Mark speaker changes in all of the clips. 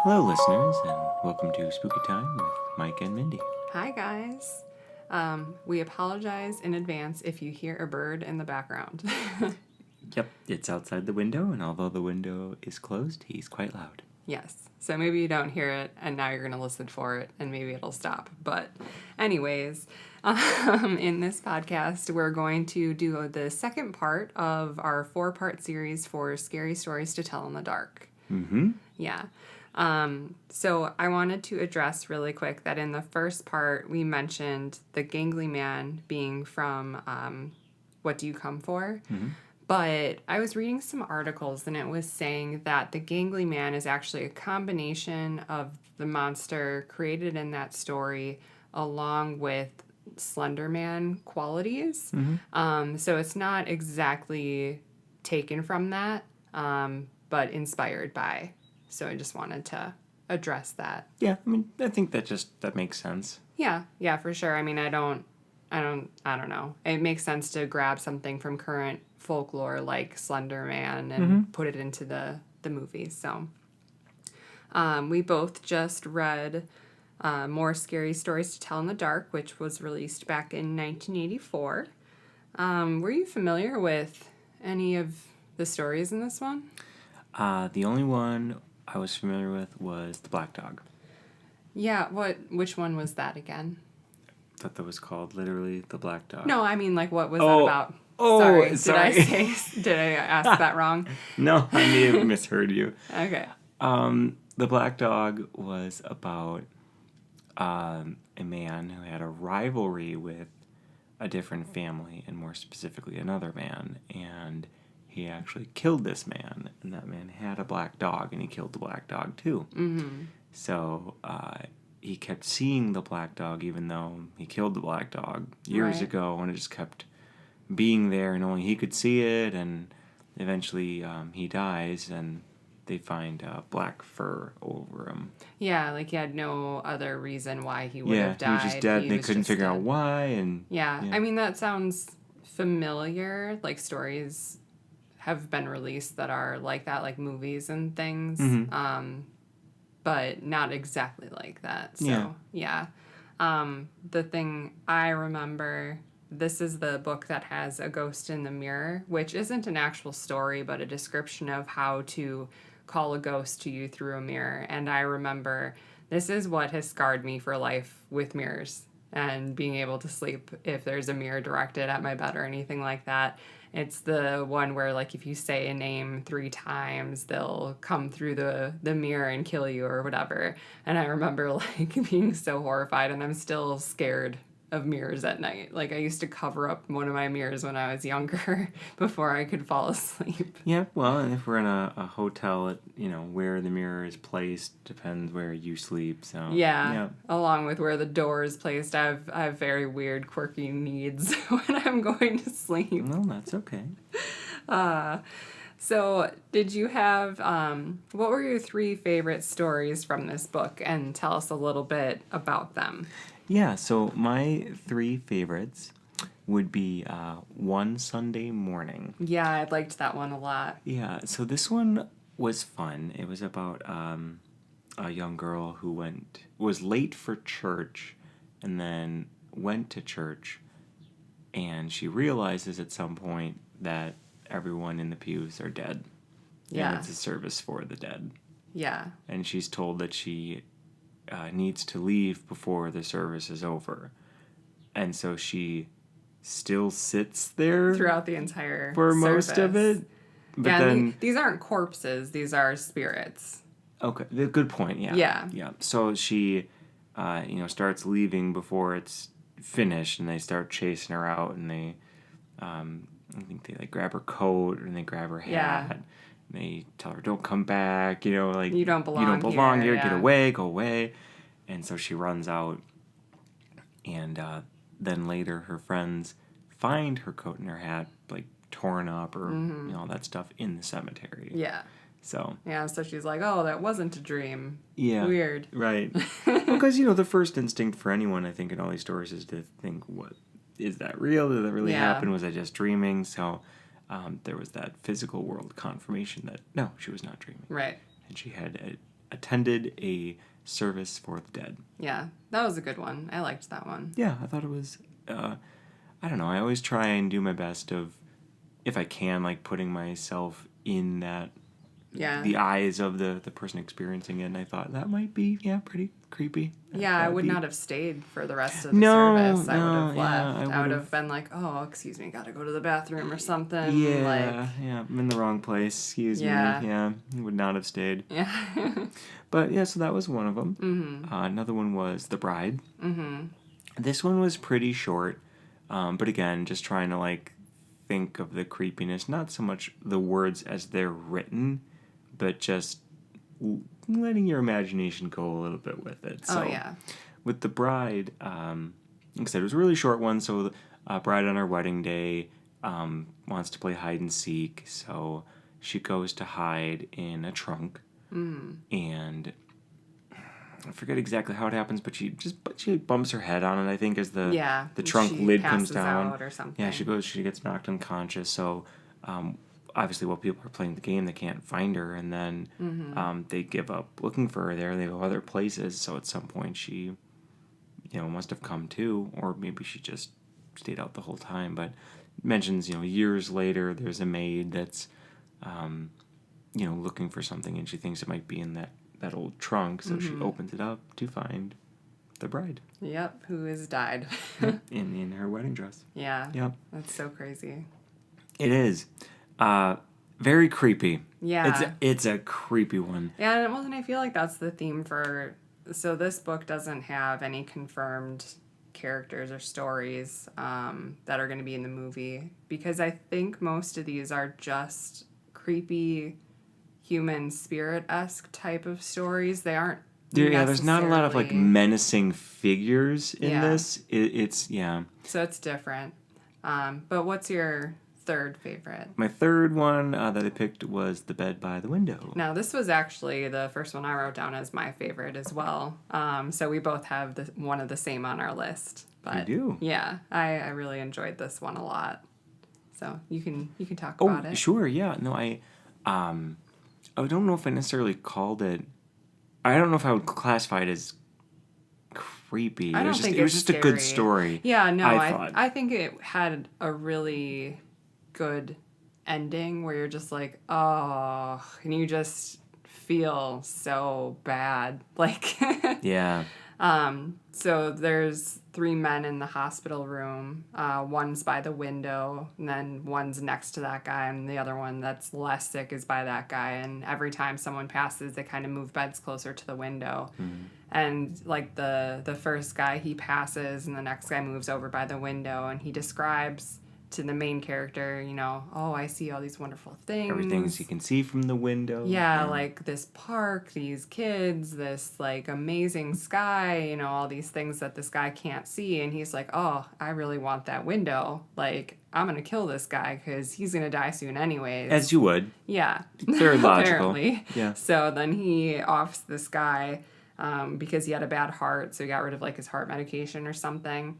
Speaker 1: Hello, listeners, and welcome to Spooky Time with Mike and Mindy.
Speaker 2: Hi, guys. We apologize in advance if you hear a bird in the background.
Speaker 1: Yep, it's outside the window, and although the window is closed, he's quite loud.
Speaker 2: Yes. So maybe you don't hear it, and now you're going to listen for it, and maybe it'll stop. But, anyways, in this podcast, we're going to do the second part of our 4-part series for Scary Stories to Tell in the Dark.
Speaker 1: Mm-hmm.
Speaker 2: Yeah. So I wanted to address really quick that in the first part, we mentioned the Gangly Man being from What Do You Come For?
Speaker 1: Mm-hmm.
Speaker 2: But I was reading some articles and it was saying that the Gangly Man is actually a combination of the monster created in that story along with Slender Man qualities.
Speaker 1: Mm-hmm.
Speaker 2: So it's not exactly taken from that, but inspired by. So I just wanted to address that.
Speaker 1: Yeah, I think that makes sense.
Speaker 2: Yeah, for sure. I mean, I don't know. It makes sense to grab something from current folklore like Slender Man and put it into the movie. So we both just read More Scary Stories to Tell in the Dark, which was released back in 1984. Were you familiar with any of the stories in this one?
Speaker 1: The only one I was familiar with was The Black Dog.
Speaker 2: Yeah, which one was that again?
Speaker 1: I thought that was called literally The Black Dog.
Speaker 2: No, I mean, like, what was that about?
Speaker 1: Sorry.
Speaker 2: Did I ask that wrong?
Speaker 1: No, I may have misheard you.
Speaker 2: Okay.
Speaker 1: The Black Dog was about a man who had a rivalry with a different family, and more specifically another man, and he actually killed this man, and that man had a black dog, and he killed the black dog too.
Speaker 2: Mm-hmm.
Speaker 1: So he kept seeing the black dog, even though he killed the black dog years ago, and it just kept being there, and only he could see it, and eventually he dies, and they find black fur over him.
Speaker 2: Yeah, like he had no other reason why he would have died.
Speaker 1: He was just dead, and they couldn't figure out why, and...
Speaker 2: Yeah, I mean, that sounds familiar. Like, stories have been released that are like that, like movies and things.
Speaker 1: Mm-hmm.
Speaker 2: But not exactly like that. So, yeah. The thing I remember, this is the book that has A Ghost in the Mirror, which isn't an actual story, but a description of how to call a ghost to you through a mirror. And I remember this is what has scarred me for life with mirrors and being able to sleep if there's a mirror directed at my bed or anything like that. It's the one where, like, if you say a name 3 times, they'll come through the mirror and kill you or whatever. And I remember, like, being so horrified, and I'm still scared of mirrors at night. Like, I used to cover up one of my mirrors when I was younger before I could fall asleep.
Speaker 1: Yeah, well, and if we're in a hotel, where the mirror is placed depends where you sleep, so...
Speaker 2: Yeah, along with where the door is placed. I have very weird, quirky needs when I'm going to sleep.
Speaker 1: Well, that's okay.
Speaker 2: So, did you have, what were your 3 favorite stories from this book? And tell us a little bit about them.
Speaker 1: Yeah, so my 3 favorites would be One Sunday Morning.
Speaker 2: Yeah, I liked that one a lot.
Speaker 1: Yeah, so this one was fun. It was about a young girl who was late for church and then went to church, and she realizes at some point that everyone in the pews are dead.
Speaker 2: Yeah.
Speaker 1: And it's a service for the dead.
Speaker 2: Yeah.
Speaker 1: And she's told that she needs to leave before the service is over. And so she still sits there
Speaker 2: Throughout the entire
Speaker 1: for
Speaker 2: service.
Speaker 1: most of it. But then
Speaker 2: these aren't corpses, these are spirits.
Speaker 1: Okay, good point, yeah. Yeah. So she starts leaving before it's finished, and they start chasing her out, and they I think they grab her coat and they grab her hat.
Speaker 2: Yeah.
Speaker 1: And they tell her, "Don't come back," you
Speaker 2: don't belong
Speaker 1: here,
Speaker 2: yeah.
Speaker 1: Get away, go away. And so she runs out, and then later her friends find her coat and her hat torn up or all that stuff in the cemetery.
Speaker 2: Yeah.
Speaker 1: So.
Speaker 2: Yeah, so she's like, "Oh, that wasn't a dream."
Speaker 1: Yeah.
Speaker 2: Weird.
Speaker 1: Right. Because the first instinct for anyone, I think, in all these stories is to think, "What is that real? Did that really happen? Was I just dreaming?" So. There was that physical world confirmation that no, she was not dreaming.
Speaker 2: Right.
Speaker 1: And she had attended a service for the dead.
Speaker 2: Yeah, that was a good one. I liked that one.
Speaker 1: Yeah, I thought it was, I don't know, I always try and do my best of, if I can, like, putting myself in that,
Speaker 2: Yeah.
Speaker 1: the eyes of the person experiencing it, and I thought that might be, pretty creepy.
Speaker 2: Yeah, I
Speaker 1: That'd
Speaker 2: would
Speaker 1: be-
Speaker 2: not have stayed for the rest of the
Speaker 1: No,
Speaker 2: service. I would
Speaker 1: no,
Speaker 2: have
Speaker 1: yeah,
Speaker 2: left.
Speaker 1: I
Speaker 2: I would
Speaker 1: would've-
Speaker 2: have been like, oh, excuse me, gotta go to the bathroom or something.
Speaker 1: Yeah,
Speaker 2: Like,
Speaker 1: I'm in the wrong place, excuse
Speaker 2: Yeah.
Speaker 1: me. Yeah, would not have stayed.
Speaker 2: yeah.
Speaker 1: But, yeah, so that was one of them.
Speaker 2: Mm-hmm.
Speaker 1: Another one was The Bride.
Speaker 2: Mm-hmm.
Speaker 1: This one was pretty short, but again, just trying to, like, think of the creepiness, not so much the words as they're written, but just letting your imagination go a little bit with it. So,
Speaker 2: Oh, yeah.
Speaker 1: with The Bride, like I said, it was a really short one, so the bride on her wedding day wants to play hide and seek, so she goes to hide in a trunk, and I forget exactly how it happens, but she bumps her head on it, I think, as the trunk
Speaker 2: she
Speaker 1: lid comes
Speaker 2: passes
Speaker 1: down.
Speaker 2: out or something.
Speaker 1: Yeah, she gets knocked unconscious, so obviously while people are playing the game, they can't find her, and then they give up looking for her there. They go other places, so at some point she, must have come to, or maybe she just stayed out the whole time, but mentions, years later, there's a maid that's, looking for something, and she thinks it might be in that old trunk, so she opens it up to find the bride.
Speaker 2: Yep, who has died.
Speaker 1: in her wedding dress.
Speaker 2: Yeah.
Speaker 1: Yep.
Speaker 2: That's so crazy.
Speaker 1: It is. Very creepy.
Speaker 2: Yeah.
Speaker 1: It's a creepy one.
Speaker 2: Yeah, and I feel like that's the theme for... So this book doesn't have any confirmed characters or stories that are going to be in the movie, because I think most of these are just creepy human spirit-esque type of stories. They aren't
Speaker 1: There's not a lot of, like,
Speaker 2: necessarily-
Speaker 1: menacing figures in
Speaker 2: Yeah.
Speaker 1: this. It's
Speaker 2: So it's different. But what's your third favorite?
Speaker 1: My third one that I picked was The Bed by the Window.
Speaker 2: Now, this was actually the first one I wrote down as my favorite as well. So we both have one of the same on our list. But
Speaker 1: We do.
Speaker 2: Yeah, I really enjoyed this one a lot. So you can talk about it.
Speaker 1: Sure, yeah. No, I don't know if I necessarily called it. I don't know if I would classify it as creepy.
Speaker 2: I don't think
Speaker 1: it was
Speaker 2: it's
Speaker 1: just a good
Speaker 2: scary.
Speaker 1: story.
Speaker 2: Yeah, no,
Speaker 1: thought.
Speaker 2: I think it had a really good ending where you're just like, oh, and you just feel so bad. Like,
Speaker 1: Yeah.
Speaker 2: so there's 3 men in the hospital room. One's by the window, and then one's next to that guy, and the other one that's less sick is by that guy. And every time someone passes, they kind of move beds closer to the window. And like the first guy, he passes, and the next guy moves over by the window, and he describes to the main character, oh, I see all these wonderful things.
Speaker 1: Everything you can see from the window.
Speaker 2: Yeah, like this park, these kids, this like amazing sky, all these things that this guy can't see. And he's like, oh, I really want that window. Like, I'm going to kill this guy because he's going to die soon anyways.
Speaker 1: As you would.
Speaker 2: Yeah.
Speaker 1: Very logical.
Speaker 2: Apparently.
Speaker 1: Yeah.
Speaker 2: So then he offs this guy because he had a bad heart. So he got rid of like his heart medication or something.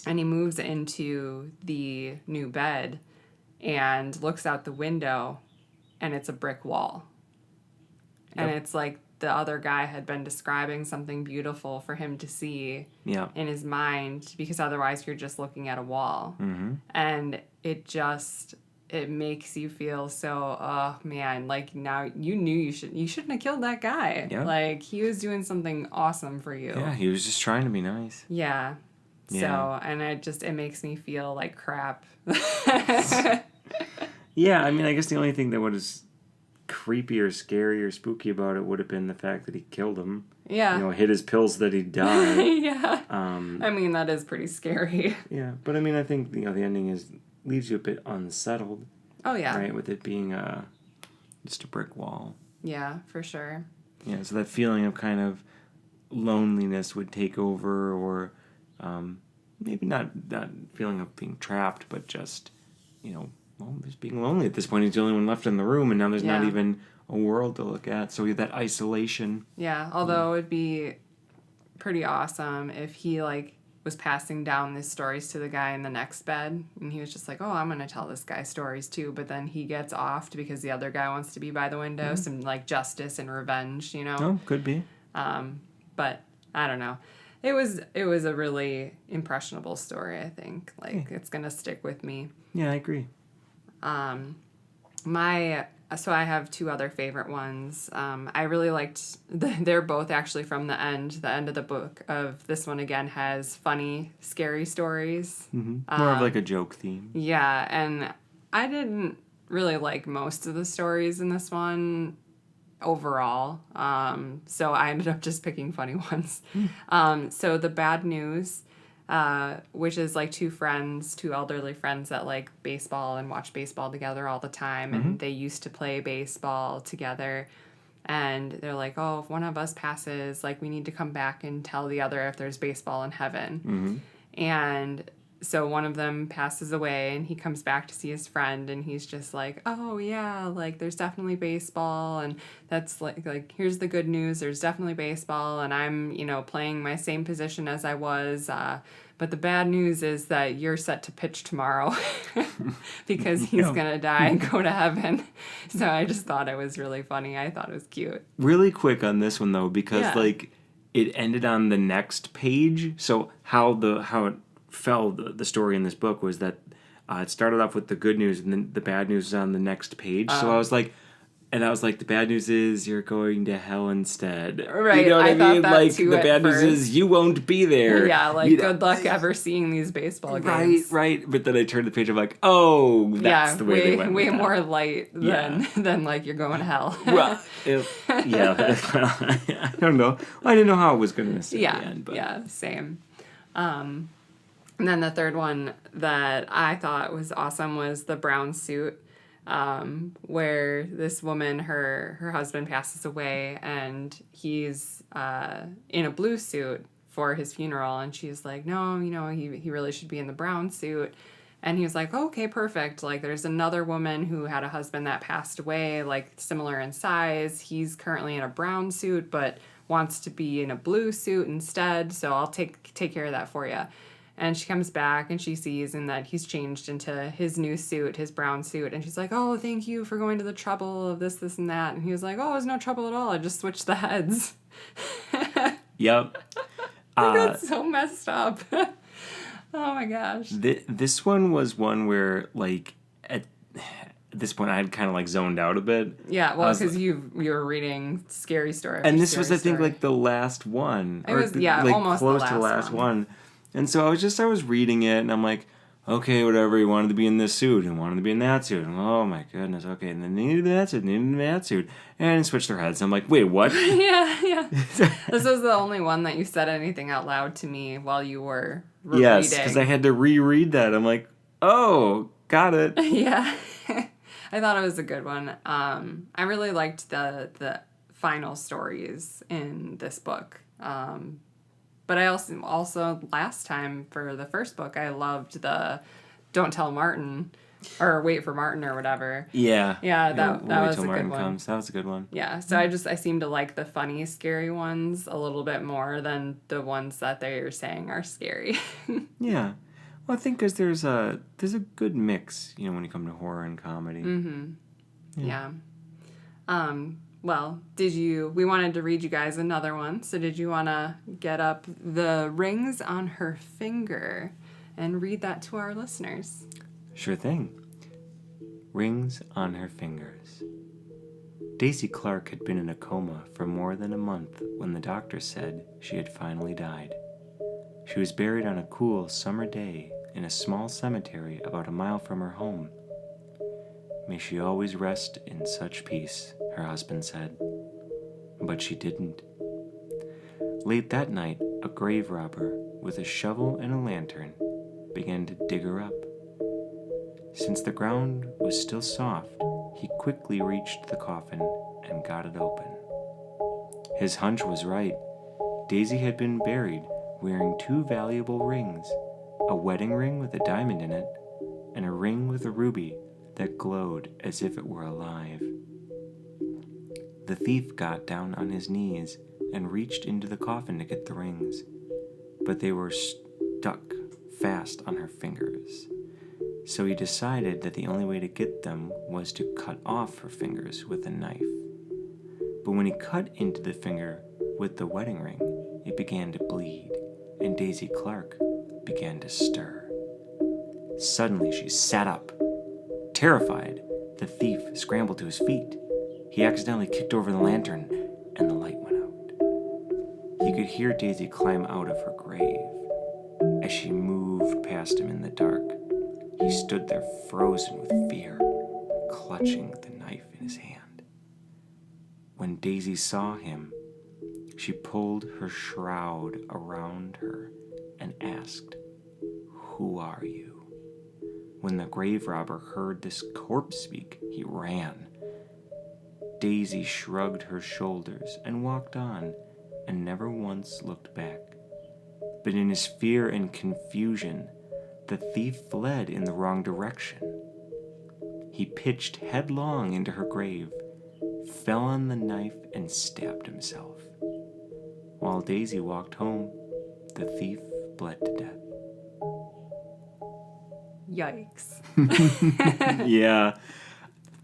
Speaker 2: And he moves into the new bed and looks out the window, and it's a brick wall. And
Speaker 1: Yep.
Speaker 2: it's like the other guy had been describing something beautiful for him to see
Speaker 1: Yeah.
Speaker 2: in his mind, because otherwise you're just looking at a wall.
Speaker 1: Mm-hmm.
Speaker 2: And it makes you feel so, oh man, like now you knew you shouldn't have killed that guy.
Speaker 1: Yeah.
Speaker 2: Like he was doing something awesome for you.
Speaker 1: Yeah, he was just trying to be nice.
Speaker 2: Yeah.
Speaker 1: Yeah.
Speaker 2: So, and it makes me feel like crap.
Speaker 1: Yeah, I mean, I guess the only thing that was creepy or scary or spooky about it would have been the fact that he killed him.
Speaker 2: Yeah.
Speaker 1: Hid his pills that he'd die.
Speaker 2: Yeah.
Speaker 1: Um,
Speaker 2: I mean, that is pretty scary.
Speaker 1: yeah, but I mean, I think, the ending leaves you a bit unsettled,
Speaker 2: Oh, yeah.
Speaker 1: right? With it being just a brick wall.
Speaker 2: Yeah, for sure.
Speaker 1: Yeah, so that feeling of kind of loneliness would take over, or maybe not that feeling of being trapped, but just, just being lonely at this point. He's the only one left in the room, and now there's not
Speaker 2: Yeah.
Speaker 1: even a world to look at. So you have that isolation.
Speaker 2: Yeah. Although it'd be pretty awesome if he, like, was passing down these stories to the guy in the next bed, and he was just like, oh, I'm gonna tell this guy stories too, but then he gets offed because the other guy wants to be by the window, some like justice and revenge, you know.
Speaker 1: Oh, could be.
Speaker 2: But I don't know. It was a really impressionable story, I think. Like, it's gonna stick with me.
Speaker 1: Yeah, I agree.
Speaker 2: So I have two other favorite ones. I really liked, they're both actually from the end of the book. Of this one, again, has funny, scary stories.
Speaker 1: More of like a joke theme.
Speaker 2: Yeah, and I didn't really like most of the stories in this one overall. So I ended up just picking funny ones. So The Bad News, which is like two elderly friends that like baseball and watch baseball together all the time. And they used to play baseball together. And they're like, oh, if one of us passes, like we need to come back and tell the other if there's baseball in heaven. And so one of them passes away and he comes back to see his friend and he's just like, oh yeah, like there's definitely baseball, and that's like here's the good news, there's definitely baseball, and I'm, you know, playing my same position as I was, but the bad news is that you're set to pitch tomorrow because he's gonna die and go to heaven. So I just thought it was really funny. I thought it was cute.
Speaker 1: Really quick on this one though, because like it ended on the next page. So how it fell, the story in this book was that it started off with the good news and then the bad news is on the next page. So I was like, the bad news is you're going to hell instead.
Speaker 2: Right.
Speaker 1: You know what I mean?
Speaker 2: That
Speaker 1: like
Speaker 2: too
Speaker 1: the bad
Speaker 2: first.
Speaker 1: news is you won't be there.
Speaker 2: Yeah, like good luck ever seeing these baseball games.
Speaker 1: Right. But then I turned the page, I'm like, oh, that's the way they went.
Speaker 2: Way more light than like you're going to hell.
Speaker 1: Well, I don't know. I didn't know how it was going to start at the end. But.
Speaker 2: Yeah, same. And then the third one that I thought was awesome was The Brown Suit, where this woman, her husband passes away and he's in a blue suit for his funeral, and she's like, no, you know, he really should be in the brown suit. And he was like, oh, okay, perfect. Like, there's another woman who had a husband that passed away, like, similar in size. He's currently in a brown suit, but wants to be in a blue suit instead, so I'll take care of that for you. And she comes back and she sees and that he's changed into his new suit, his brown suit. And she's like, oh, thank you for going to the trouble of this, and that. And he was like, oh, it was no trouble at all. I just switched the heads.
Speaker 1: Yep.
Speaker 2: That's so messed up. Oh, my gosh.
Speaker 1: This one was one where, like, at this point I had kind of, like, zoned out a bit.
Speaker 2: Yeah, well, because you were reading scary story.
Speaker 1: And this was, I think, like, the last one.
Speaker 2: It was, almost
Speaker 1: close to the last one. And so I was reading it, and I'm like, okay, whatever, he wanted to be in this suit, and wanted to be in that suit, and oh my goodness, okay, and then they needed that suit, and switched their heads. I'm like, wait, what?
Speaker 2: Yeah. This was the only one that you said anything out loud to me while you were reading.
Speaker 1: Yes, because I had to reread that. I'm like, oh, got it.
Speaker 2: Yeah. I thought it was a good one. I really liked the final stories in this book. But I also last time for the first book, I loved the Don't Tell Martin or Wait for Martin or whatever.
Speaker 1: Yeah.
Speaker 2: Yeah, that was a good
Speaker 1: Martin
Speaker 2: one.
Speaker 1: Comes. That was a good one.
Speaker 2: Yeah, so I seem to like the funny, scary ones a little bit more than the ones that they're saying are scary.
Speaker 1: Yeah. Well, I think because there's a good mix, you know, when you come to horror and comedy.
Speaker 2: Mm-hmm. Yeah. Well, we wanted to read you guys another one, so did you want to get up The Rings on Her Finger and read that to our listeners?
Speaker 1: Sure thing. Rings on Her Fingers. Daisy Clark had been in a coma for more than a month when the doctor said she had finally died. She was buried on a cool summer day in a small cemetery about a mile from her home. May she always rest in such peace, her husband said. But she didn't. Late that night, a grave robber with a shovel and a lantern began to dig her up. Since the ground was still soft, he quickly reached the coffin and got it open. His hunch was right. Daisy had been buried wearing two valuable rings, a wedding ring with a diamond in it, and a ring with a ruby that glowed as if it were alive. The thief got down on his knees and reached into the coffin to get the rings, but they were stuck fast on her fingers. So he decided that the only way to get them was to cut off her fingers with a knife. But when he cut into the finger with the wedding ring, it began to bleed, and Daisy Clark began to stir. Suddenly she sat up. Terrified, the thief scrambled to his feet. He accidentally kicked over the lantern, and the light went out. He could hear Daisy climb out of her grave. As she moved past him in the dark, he stood there frozen with fear, clutching the knife in his hand. When Daisy saw him, she pulled her shroud around her and asked, "Who are you?" When the grave robber heard this corpse speak, he ran. Daisy shrugged her shoulders and walked on, and never once looked back. But in his fear and confusion, the thief fled in the wrong direction. He pitched headlong into her grave, fell on the knife, and stabbed himself. While Daisy walked home, the thief bled to death.
Speaker 2: Yikes.
Speaker 1: Yeah.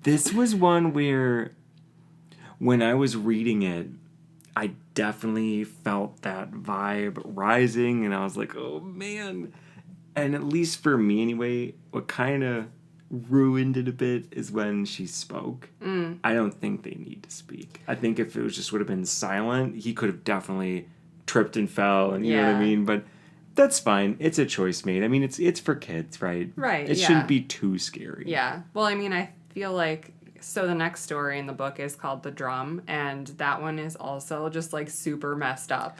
Speaker 1: This was one where, when I was reading it, I definitely felt that vibe rising, and I was like, oh man. And at least for me anyway, what kind of ruined it a bit is when she spoke. I don't think they need to speak. I think if it was just would have been silent, he could have definitely tripped and fell, and you know what I mean? But that's fine. It's a choice made. I mean, it's for kids, right?
Speaker 2: Right,
Speaker 1: It shouldn't be too scary.
Speaker 2: Yeah. Well, I mean, I feel like, so the next story in the book is called The Drum, and that one is also just, like, super messed up.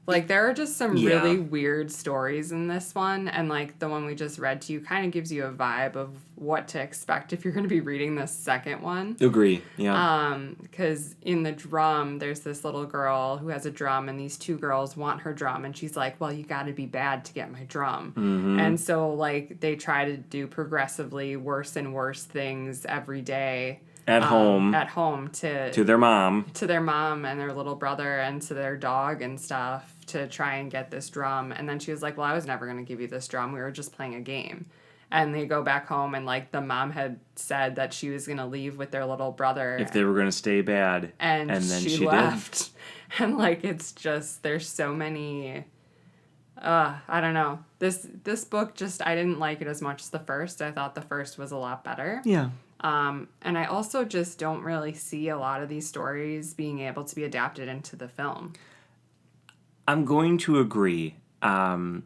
Speaker 2: Like, there are just some really weird stories in this one, and, like, the one we just read to you kind of gives you a vibe of what to expect if you're going to be reading the second one.
Speaker 1: Agree, yeah.
Speaker 2: Because in The Drum, there's this little girl who has a drum, and these two girls want her drum, and she's like, well, you got to be bad to get my drum.
Speaker 1: Mm-hmm.
Speaker 2: And so, like, they try to do progressively worse and worse things every day.
Speaker 1: At home
Speaker 2: to
Speaker 1: their mom
Speaker 2: and their little brother and to their dog and stuff to try and get this drum. And then she was like, well, I was never going to give you this drum. We were just playing a game. And they go back home, and, like, the mom had said that she was going to leave with their little brother
Speaker 1: if they were going to stay bad,
Speaker 2: and then she left. And, like, it's just, there's so many, I don't know. This book just, I didn't like it as much as the first. I thought the first was a lot better.
Speaker 1: Yeah.
Speaker 2: And I also just don't really see a lot of these stories being able to be adapted into the film.
Speaker 1: I'm going to agree. There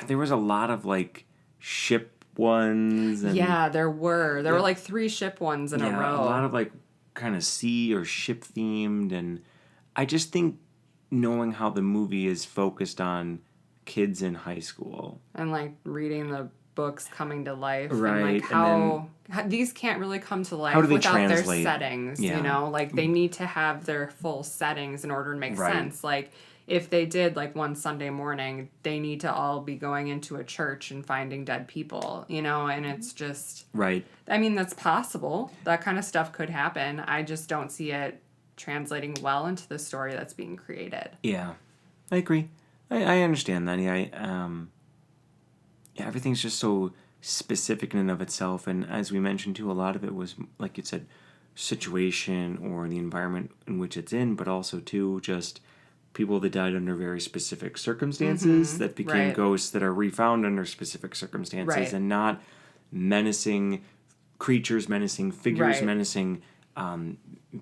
Speaker 1: was a lot of, like, ship ones. And,
Speaker 2: yeah, there were. There were, like, 3 ship ones in a row.
Speaker 1: A lot of, like, kind of sea or ship themed. And I just think knowing how the movie is focused on kids in high school.
Speaker 2: And, like, reading the books coming to life.
Speaker 1: Right.
Speaker 2: And, like, how these can't really come to life without
Speaker 1: translate?
Speaker 2: their settings,
Speaker 1: you
Speaker 2: know? Like, they need to have their full settings in order to make sense. Like, if they did, like, one Sunday morning, they need to all be going into a church and finding dead people, you know? And it's just...
Speaker 1: Right.
Speaker 2: I mean, that's possible. That kind of stuff could happen. I just don't see it translating well into the story that's being created.
Speaker 1: Yeah. I agree. I understand that. Yeah, everything's just so specific in and of itself. And as we mentioned, too, a lot of it was, like you said, situation or the environment in which it's in, but also, too, just people that died under very specific circumstances that became ghosts that are refound under specific circumstances and not menacing creatures, menacing figures, menacing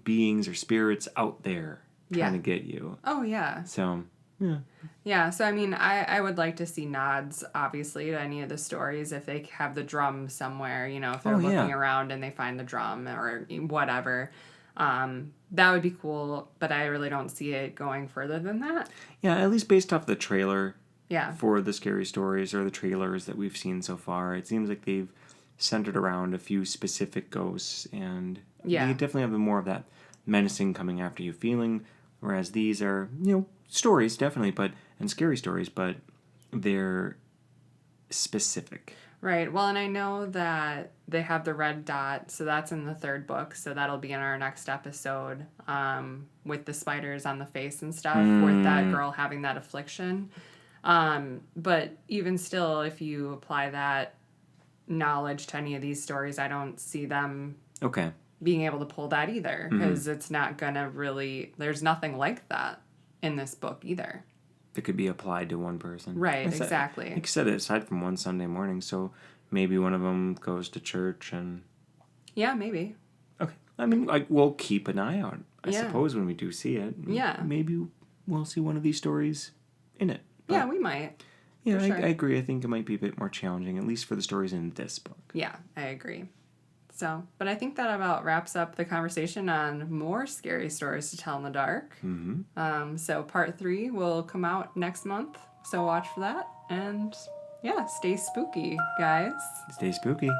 Speaker 1: beings or spirits out there trying to get you.
Speaker 2: Oh, yeah.
Speaker 1: So... Yeah.
Speaker 2: Yeah, so I mean, I would like to see nods, obviously, to any of the stories if they have the drum somewhere, you know, if they're looking around and they find the drum or whatever. That would be cool, but I really don't see it going further than that.
Speaker 1: Yeah, at least based off the trailer
Speaker 2: Yeah.
Speaker 1: for the scary stories or the trailers that we've seen so far. It seems like they've centered around a few specific ghosts, and they definitely have more of that menacing coming after you feeling, whereas these are, you know, stories, definitely, and scary stories, but they're specific.
Speaker 2: Right. Well, and I know that they have the red dot, so that's in the 3rd book, so that'll be in our next episode, with the spiders on the face and stuff, with that girl having that affliction. But even still, if you apply that knowledge to any of these stories, I don't see them
Speaker 1: Okay.
Speaker 2: being able to pull that either, because it's not gonna really, there's nothing like that in this book either.
Speaker 1: That could be applied to one person.
Speaker 2: Right, exactly.
Speaker 1: Like you said, aside from one Sunday morning, so maybe one of them goes to church and...
Speaker 2: Yeah, maybe.
Speaker 1: Okay. I mean, like, we'll keep an eye out, I
Speaker 2: Yeah.
Speaker 1: suppose, when we do see it.
Speaker 2: Yeah.
Speaker 1: Maybe we'll see one of these stories in it. But,
Speaker 2: Yeah, we might.
Speaker 1: yeah,
Speaker 2: for sure.
Speaker 1: I agree. I think it might be a bit more challenging, at least for the stories in this book.
Speaker 2: Yeah, I agree. So, but I think that about wraps up the conversation on more scary stories to tell in the dark.
Speaker 1: Mm-hmm.
Speaker 2: So part 3 will come out next month. So watch for that. And yeah, stay spooky, guys.
Speaker 1: Stay spooky.